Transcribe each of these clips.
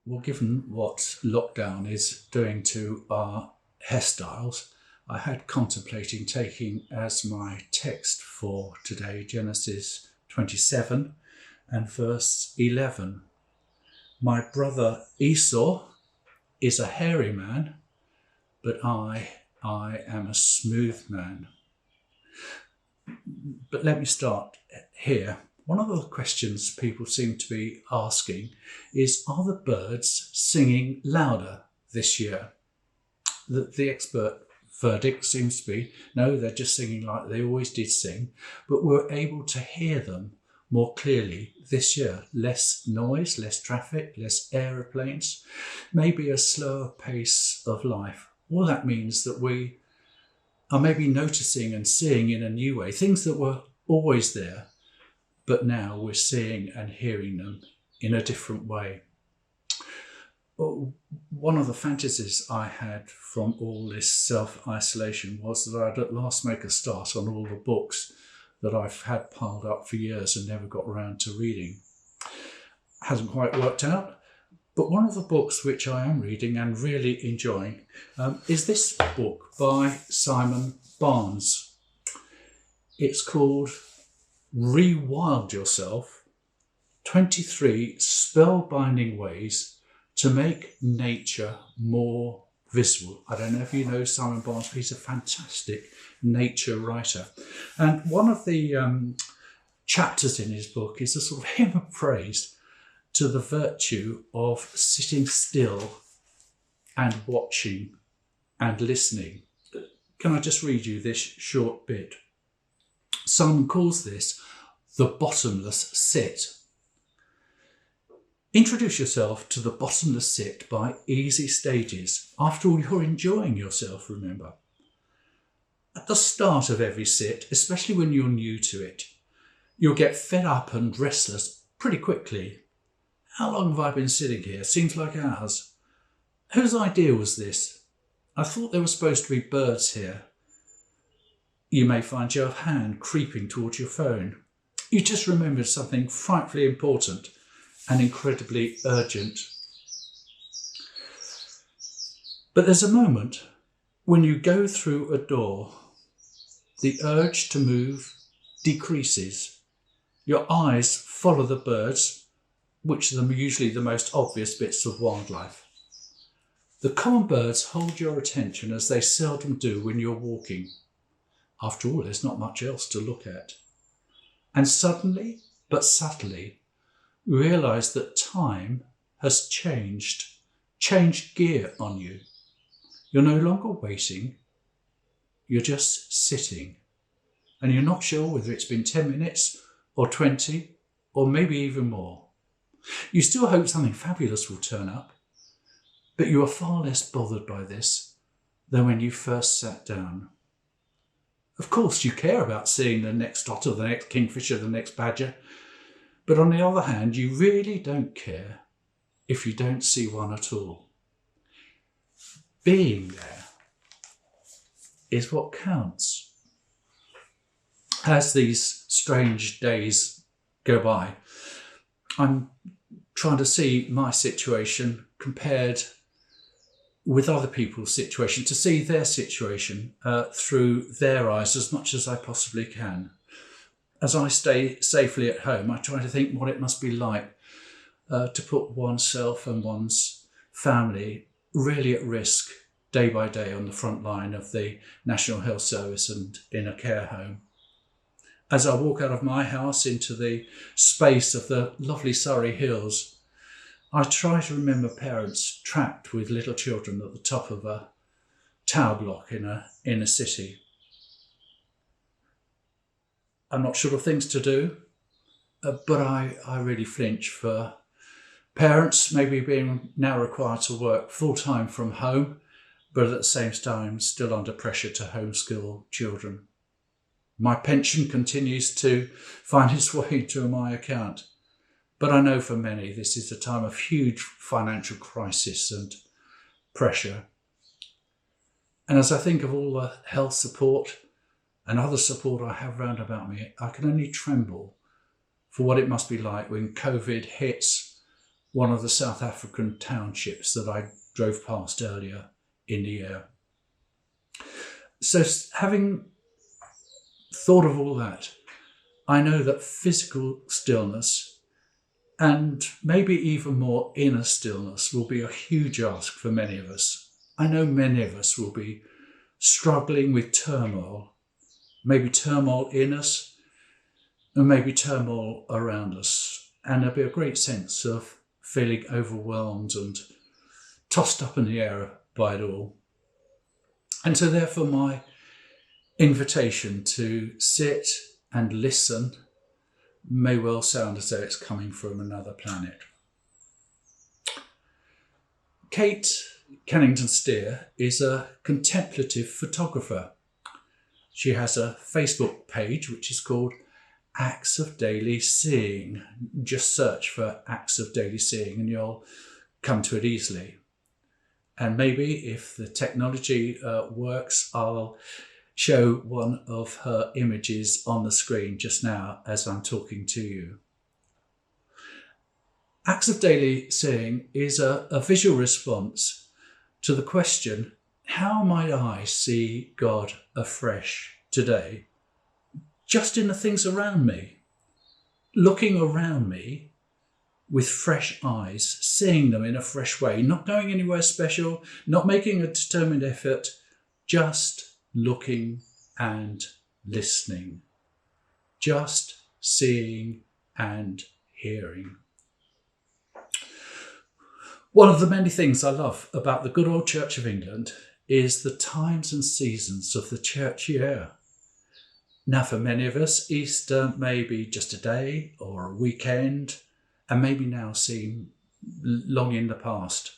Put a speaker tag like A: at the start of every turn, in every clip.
A: Well, given what lockdown is doing to our hairstyles, I had contemplating taking as my text for today Genesis 27 and verse 11. My brother Esau is a hairy man, but I am a smooth man. But let me start here. One of the questions people seem to be asking is, are the birds singing louder this year? The expert verdict seems to be, no, they're just singing like they always did sing, but we're able to hear them more clearly this year. Less noise, less traffic, less aeroplanes, maybe a slower pace of life. All that means that we are maybe noticing and seeing in a new way things that were always there, but now we're seeing and hearing them in a different way. One of the fantasies I had from all this self-isolation was that I'd at last make a start on all the books that I've had piled up for years and never got around to reading. Hasn't quite worked out, but one of the books which I am reading and really enjoying is this book by Simon Barnes. It's called Rewild Yourself, 23 Spellbinding Ways to Make Nature More Visible. I don't know if you know Simon Barnes, but he's a fantastic nature writer. And one of the chapters in his book is a sort of hymn of praise to the virtue of sitting still and watching and listening. Can I just read you this short bit? Simon calls this the bottomless sit. Introduce yourself to the bottomless sit by easy stages. After all, you're enjoying yourself, remember. At the start of every sit, especially when you're new to it, you'll get fed up and restless pretty quickly. How long have I been sitting here? Seems like hours. Whose idea was this? I thought there were supposed to be birds here. You may find your hand creeping towards your phone. You just remembered something frightfully important and incredibly urgent. But there's a moment when you go through a door, the urge to move decreases. Your eyes follow the birds, which are usually the most obvious bits of wildlife. The common birds hold your attention as they seldom do when you're walking. After all, there's not much else to look at. And suddenly, but subtly, you realise that time has changed gear on you. You're no longer waiting, you're just sitting. And you're not sure whether it's been 10 minutes or 20 or maybe even more. You still hope something fabulous will turn up, but you are far less bothered by this than when you first sat down. Of course, you care about seeing the next otter, the next kingfisher, the next badger, but on the other hand, you really don't care if you don't see one at all. Being there is what counts. As these strange days go by, I'm trying to see my situation compared with other people's situation, to see their situation through their eyes as much as I possibly can. As I stay safely at home, I try to think what it must be like to put oneself and one's family really at risk day by day on the front line of the National Health Service and in a care home. As I walk out of my house into the space of the lovely Surrey Hills, I try to remember parents trapped with little children at the top of a tower block in a city. I'm not sure of things to do, but I really flinch for parents maybe being now required to work full-time from home, but at the same time still under pressure to homeschool children. My pension continues to find its way to my account, but I know for many this is a time of huge financial crisis and pressure. And as I think of all the health support and other support I have round about me, I can only tremble for what it must be like when COVID hits one of the South African townships that I drove past earlier in the year. So having thought of all that, I know that physical stillness and maybe even more inner stillness will be a huge ask for many of us. I know many of us will be struggling with turmoil, maybe turmoil in us and maybe turmoil around us. And there'll be a great sense of feeling overwhelmed and tossed up in the air by it all. And so therefore my invitation to sit and listen may well sound as though it's coming from another planet. Kate Kennington Steer is a contemplative photographer. She has a Facebook page which is called Acts of Daily Seeing. Just search for Acts of Daily Seeing and you'll come to it easily. And maybe if the technology works, I'll show one of her images on the screen just now as I'm talking to you. Acts of Daily Seeing is a visual response to the question, how might I see God afresh today? Just in the things around me, looking around me with fresh eyes, seeing them in a fresh way, not going anywhere special, not making a determined effort, just looking and listening, just seeing and hearing. One of the many things I love about the good old Church of England is the times and seasons of the church year. Now, for many of us, Easter may be just a day or a weekend, and maybe now seem long in the past.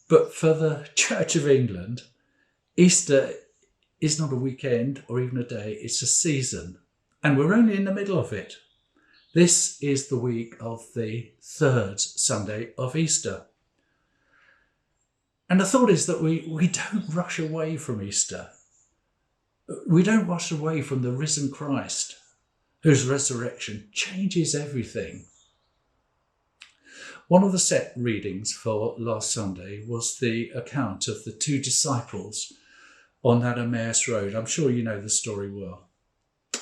A: But for the Church of England, Easter is not a weekend or even a day, it's a season. And we're only in the middle of it. This is the week of the third Sunday of Easter. And the thought is that we don't rush away from Easter. We don't rush away from the risen Christ, whose resurrection changes everything. One of the set readings for last Sunday was the account of the two disciples on that Emmaus road. I'm sure you know the story well.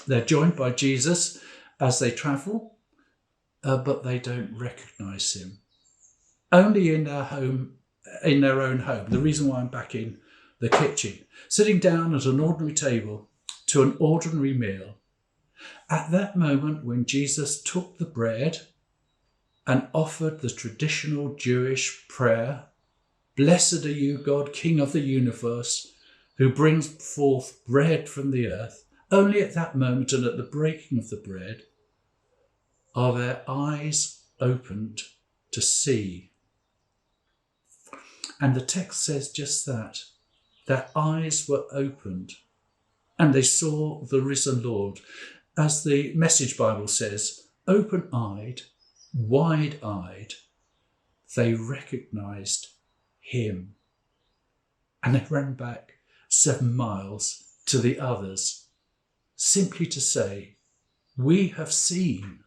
A: They're joined by Jesus as they travel, but they don't recognise him. Only in their own home. The reason why I'm back in the kitchen, sitting down at an ordinary table to an ordinary meal. At that moment when Jesus took the bread and offered the traditional Jewish prayer, "Blessed are you, God, King of the universe, who brings forth bread from the earth," only at that moment and at the breaking of the bread are their eyes opened to see. And the text says just that. Their eyes were opened and they saw the risen Lord. As the Message Bible says, open-eyed, wide-eyed, they recognised him. And they ran back 7 miles to the others, simply to say, "We have seen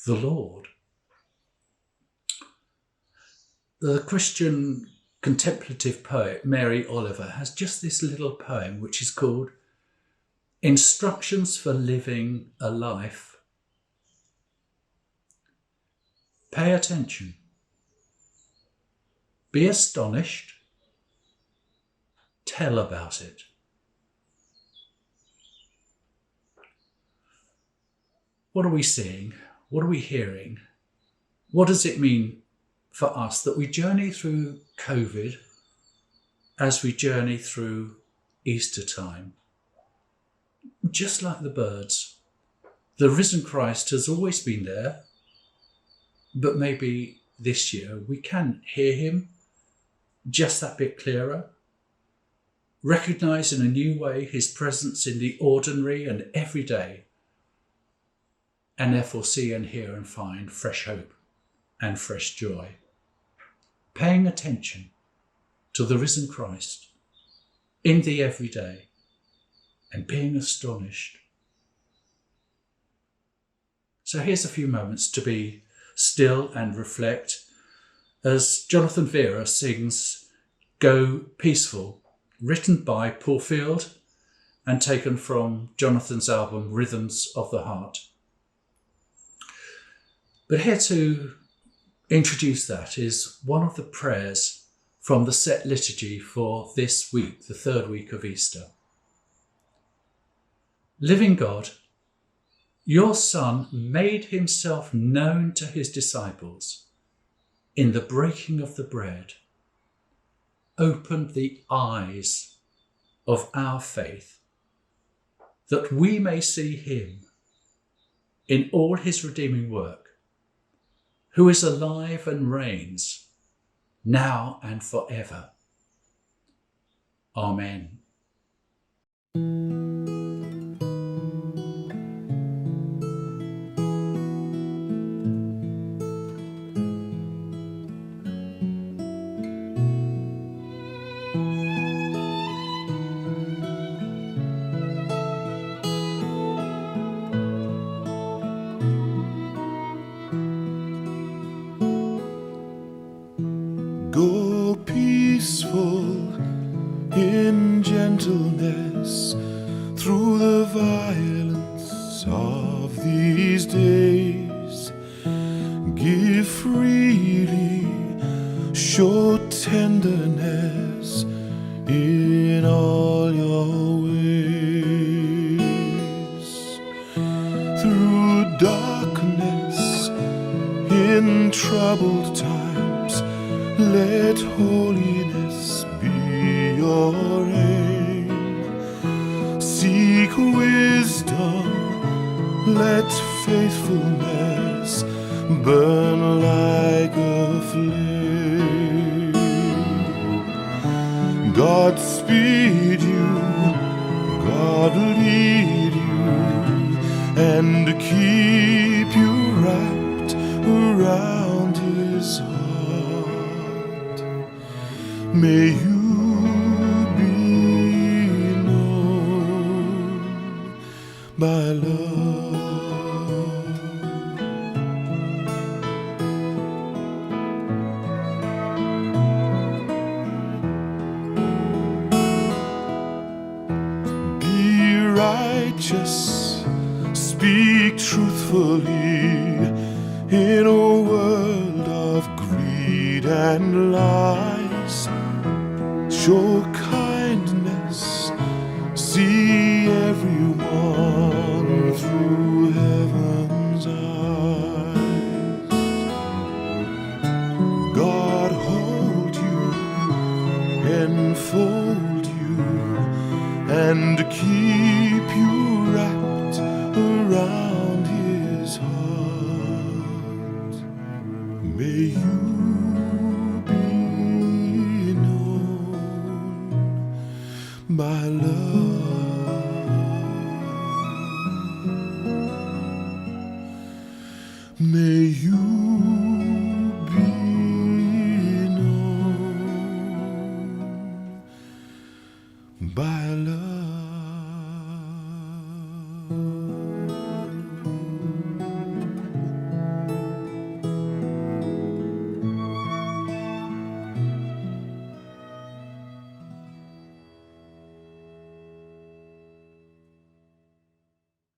A: the Lord." The Christian contemplative poet Mary Oliver has just this little poem which is called Instructions for Living a Life. Pay attention. Be astonished. Tell about it. What are we seeing? What are we hearing? What does it mean for us that we journey through COVID as we journey through Easter time? Just like the birds, the risen Christ has always been there, but maybe this year we can hear him just that bit clearer, recognise in a new way his presence in the ordinary and everyday, and therefore see and hear and find fresh hope and fresh joy. Paying attention to the risen Christ in the everyday and being astonished. So here's a few moments to be still and reflect as Jonathan Veira sings Go Peaceful, written by Paul Field and taken from Jonathan's album Rhythms of the Heart. But here to introduce that is one of the prayers from the set liturgy for this week, the third week of Easter. Living God, your Son made himself known to his disciples in the breaking of the bread, opened the eyes of our faith, that we may see him in all his redeeming work, who is alive and reigns now and forever. Amen.
B: Go peaceful in gentleness through the violence of these days. Give freely, show tenderness in all your ways. Through darkness, in troubled times, let holiness be your aim. Seek wisdom, let faithfulness burn like a flame. God speed you, God lead you, and keep you wrapped around his heart. May you be known by love. Be righteous, speak truthfully in a world of greed and lies. Show kindness, see everyone through heaven's eyes. God hold you, enfold you, and keep you wrapped around his heart. May you be known by love. May you